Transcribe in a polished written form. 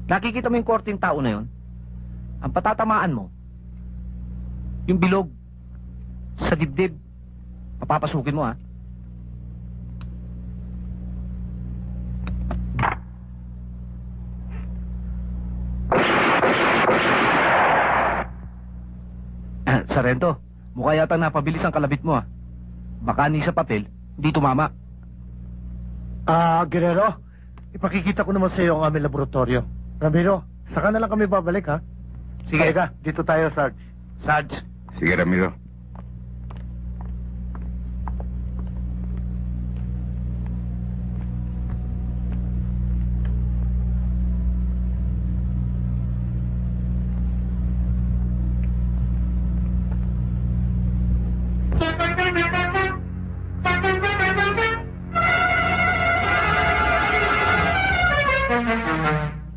Nakikita mo yung korteng tao na yun? Ang patatamaan mo, yung bilog sa dibdib. Papapasukin mo, ha? Sarento, mukha yata napabilis ang kalabit mo, ha? Baka ni sa papel, hindi tumama. Guerrero, ipakikita ko naman sa iyo ang aming laboratorio. Ramiro, saka na lang kami babalik, ha? Sige. Halika, dito tayo, Sarge. Sarge. Sige, Ramiro.